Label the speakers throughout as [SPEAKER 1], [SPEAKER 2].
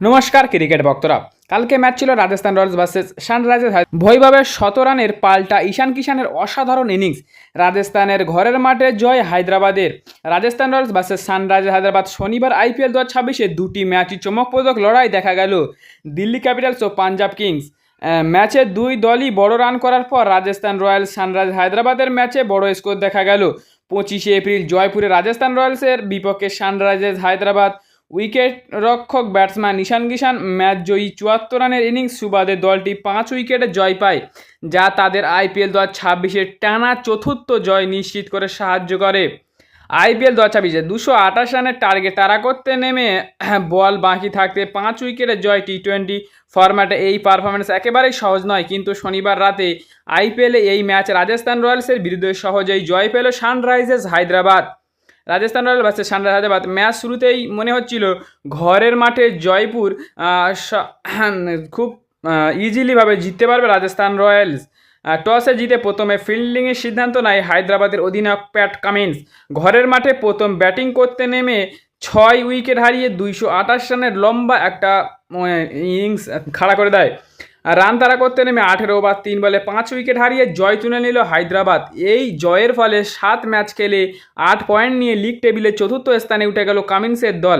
[SPEAKER 1] নমস্কার ক্রিকেট ভক্তরা। কালকে ম্যাচ ছিল রাজস্থান রয়্যালস ভার্সেস সানরাইজার্স ভৈভবের ১৭ রানের পাল্টা ঈশান কিষানের অসাধারণ ইনিংস। রাজস্থানের ঘরের মাঠে জয় হায়দ্রাবাদের। Rajasthan Royals versus Sunrisers Hyderabad শনিবার IPL 2026-এ দুটি ম্যাচই চমকপ্রদ লড়াই দেখা গেল। দিল্লি ক্যাপিটালস ও পাঞ্জাব কিংস ম্যাচে দুই দলই বড় রান করার পর রাজস্থান রয়্যালস সানরাইজার্স হায়দ্রাবাদের ম্যাচে বড় স্কোর দেখা গেল। 25শে এপ্রিল জয়পুরে রাজস্থান রয়্যালসের বিপক্ষে সানরাইজার্স হায়দ্রাবাদ উইকেট রক্ষক ব্যাটসম্যান ঈশান কিষান ম্যাচ জয়ী ৭৪ রানের ইনিংস সুবাদে দলটি 5 উইকেটে জয় পায়, যা তাদের IPL 2026-এর টানা চতুর্থ জয় নিশ্চিত করে সাহায্য করে। IPL 2026-এ 228 রানের টার্গেট তাড়া করতে নেমে বল বাকি থাকতে 5 উইকেটে জয়। টি-20 ফরম্যাটে এই পারফরমেন্স একেবারেই সহজ নয়, কিন্তু শনিবার রাতে IPL-এ এই ম্যাচ রাজস্থান রয়্যালসের বিরুদ্ধে সহজেই জয় পেল Sunrisers Hyderabad. Rajasthan Royals versus Sunrisers Hyderabad match শুরুতেই মনে হচ্ছিল ঘরের মাঠে জয়পুর খুব ইজিলিভাবে জিততে পারবে রাজস্থান রয়্যালস। টসে জিতে প্রথমে ফিল্ডিংয়ের সিদ্ধান্ত নেয় হায়দ্রাবাদের অধিনায়ক প্যাট কামিন্স। ঘরের মাঠে প্রথম ব্যাটিং করতে নেমে 6 উইকেট হারিয়ে 228 রানের লম্বা একটা ইনিংস খাড়া করে দেয়। রান তাড়া করতে নেমে 18 ওভার 3 বলে 5 উইকেট হারিয়ে জয় তুলে নিল হায়দ্রাবাদ। এই জয়ের ফলে 7 ম্যাচ খেলে 8 পয়েন্ট নিয়ে লিগ টেবিলে চতুর্থ স্থানে উঠে গেল কামিন্সের দল।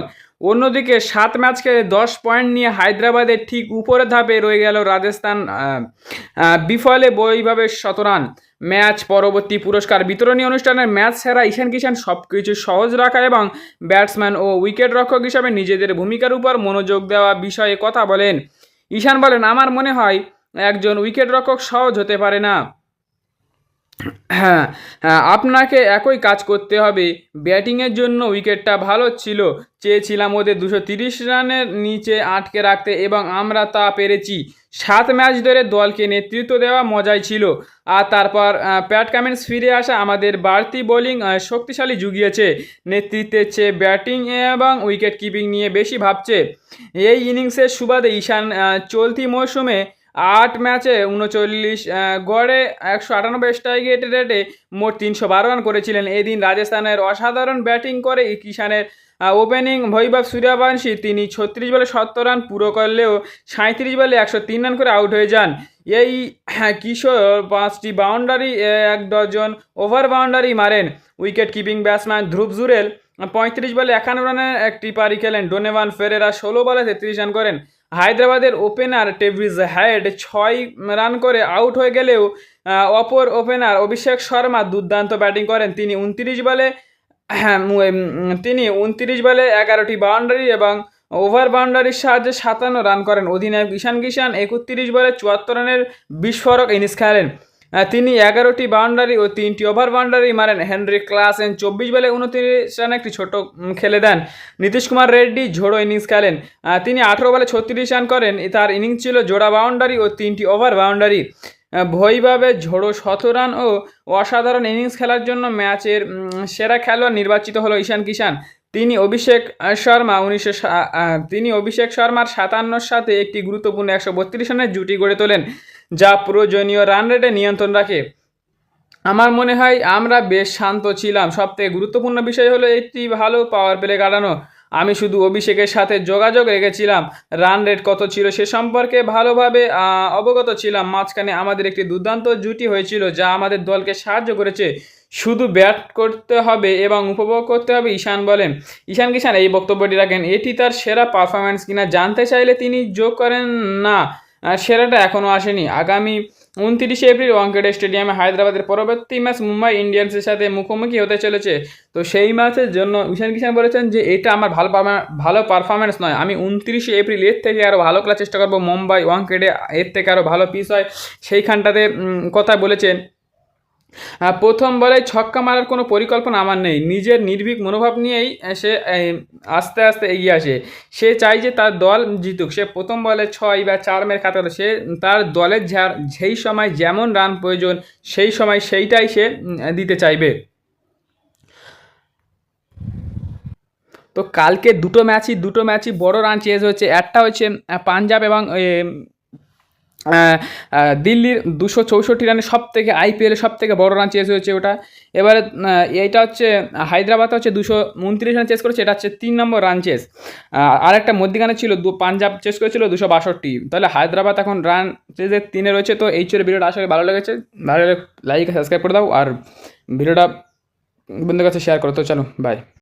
[SPEAKER 1] অন্যদিকে 7 ম্যাচ খেলে 10 পয়েন্ট নিয়ে হায়দ্রাবাদের ঠিক উপরের ধাপে রয়ে গেল রাজস্থান। বিফলে বৈভবের 100 রান। ম্যাচ পরবর্তী পুরস্কার বিতরণী অনুষ্ঠানের ম্যাচ সেরা ঈশান কিষান সব কিছু সহজ রাখা এবং ব্যাটসম্যান ও উইকেট রক্ষক হিসাবে নিজেদের ভূমিকার উপর মনোযোগ দেওয়া বিষয়ে কথা বলেন। ঈশান বলেন, আমার মনে হয় একজন উইকেট রক্ষক সহজ হতে পারে না। হ্যাঁ, আপনাকে একই কাজ করতে হবে। ব্যাটিংয়ের জন্য উইকেটটা ভালো ছিল, চেয়েছিলাম ওদের 230 রানের নিচে আটকে রাখতে এবং আমরা তা পেরেছি। 7 ম্যাচ ধরে দলকে নেতৃত্ব দেওয়া মজাই ছিল। আর তারপর প্যাট কামিন্স ফিরে আসা আমাদের বাড়তি বোলিং শক্তিশালী জুগিয়েছে। নেতৃত্বের চেয়ে ব্যাটিং এবং উইকেট কিপিং নিয়ে বেশি ভাবছে। এই ইনিংসের সুবাদে ঈশান চলতি মৌসুমে 8 ম্যাচে 39 গড়ে 198 স্ট্রাইক রেটে মোট 312 রান করেছিলেন। এদিন রাজস্থানের অসাধারণ ব্যাটিং করে কিষানের ওপেনিং বৈভব সূর্যবংশী তিনি 36 বলে 70 রান পুরো করলেও 37 বলে 103 রান করে আউট হয়ে যান। এই কিশোর 5টি বাউন্ডারি 1 ডজন ওভার বাউন্ডারি মারেন। উইকেট কিপিং ব্যাটসম্যান ধ্রুব জুরেল 35 বলে 51 রানের একটি পারি খেলেন। ডোনোভান ফেরেরা 16 বলে 33 রান করেন। হায়দ্রাবাদের ওপেনার টেভিস হেড 6 রান করে আউট হয়ে গেলেও অপর ওপেনার অভিষেক শর্মা দুর্দান্ত ব্যাটিং করেন। তিনি 29 বলে 11টি বাউন্ডারি এবং ওভার বাউন্ডারির সাহায্যে 57 রান করেন। অধিনায়ক ঈশান কিষান 31 বলে 74 রানের বিস্ফোরক ইনিংস খেলেন। তিনি 11টি বাউন্ডারি ও 3টি ওভার বাউন্ডারি মারেন। হেনরি ক্লাসেন 24 বলে 29 রানে একটি ছোট খেলে দেন। নীতিশ কুমার রেড্ডি ঝোড়ো ইনিংস খেলেন। তিনি 18 বলে 36 রান করেন। তার ইনিংস ছিল জোড়া বাউন্ডারি ও 3টি ওভার বাউন্ডারি। ভৈভবে ঝোড়ো 100 রান ও অসাধারণ ইনিংস খেলার জন্য ম্যাচের সেরা খেলোয়াড় নির্বাচিত হলো ঈশান কিষান। তিনি অভিষেক শর্মার 57 সাথে একটি গুরুত্বপূর্ণ 132 রানের জুটি গড়ে তোলেন, যা প্রয়োজনীয় রান রেটে নিয়ন্ত্রণ রাখে। আমার মনে হয় আমরা বেশ শান্ত ছিলাম। সবথেকে গুরুত্বপূর্ণ বিষয় হলো একটি ভালো পাওয়ার প্লে কাটানো। আমি শুধু অভিষেকের সাথে যোগাযোগ রেখেছিলাম। রান রেট কত ছিল সে সম্পর্কে ভালোভাবে অবগত ছিলাম। মাঝখানে আমাদের একটি দুর্দান্ত জুটি হয়েছিল, যা আমাদের দলকে সাহায্য করেছে। শুধু ব্যাট করতে হবে এবং উপভোগ করতে হবে, ঈশান বলেন। ঈশান কিষান এই বক্তব্যটি রাখেন। এটি তার সেরা পারফরম্যান্স কিনা জানতে চাইলে তিনি যোগ করেন, না, সেরাটা এখনও আসেনি। আগামী 29 এপ্রিল ওয়াংখেড়ে স্টেডিয়ামে হায়দ্রাবাদের পরবর্তী ম্যাচ মুম্বাই ইন্ডিয়ান্সের সাথে মুখোমুখি হতে চলেছে। তো সেই ম্যাচের জন্য ঈশান কিষান বলেছেন যে এটা আমার ভালো পারফরম্যান্স নয়। আমি 29 এপ্রিল এর থেকে আরও ভালো খেলার চেষ্টা করবো। মুম্বাই ওয়াংখেড়ে এর থেকে আরও ভালো পিচ হয়, সেইখানটাতে কথা বলেছেন। প্রথম বলে ছক্কা মারার কোনো পরিকল্পনা আমার নেই। নিজের নির্ভীক মনোভাব নিয়েই সে আস্তে আস্তে এগিয়ে আসে। সে চায় যে তার দল জিতুক। সে প্রথম বলে 6 বা 4 মেরে খাতে হলো। সে তার দলের যেই সময় যেমন রান প্রয়োজন সেই সময় সেইটাই সে দিতে চাইবে। তো কালকে দুটো ম্যাচই বড় রান চেজ হচ্ছে। একটা হচ্ছে পাঞ্জাব এবং দিল্লির 264 রানে সব থেকে আইপিএলের সব থেকে বড় রান চেস হয়েছে ওটা। এবারে এইটা হচ্ছে হায়দ্রাবাদ হচ্ছে 229 রান চেস করেছে, এটা হচ্ছে 3 নম্বর রান চেস। আর একটা মধ্যিখানে ছিল পাঞ্জাব চেস করেছিল 262। তাহলে হায়দ্রাবাদ এখন রান চেসে 3-এ রয়েছে। তো এই ছিল ভিডিওটা, আশা করি ভালো লেগেছে। ভালো লাগলে লাইক সাবস্ক্রাইব করে দাও আর ভিডিওটা বন্ধুদের কাছে শেয়ার করো। তো চলো বাই।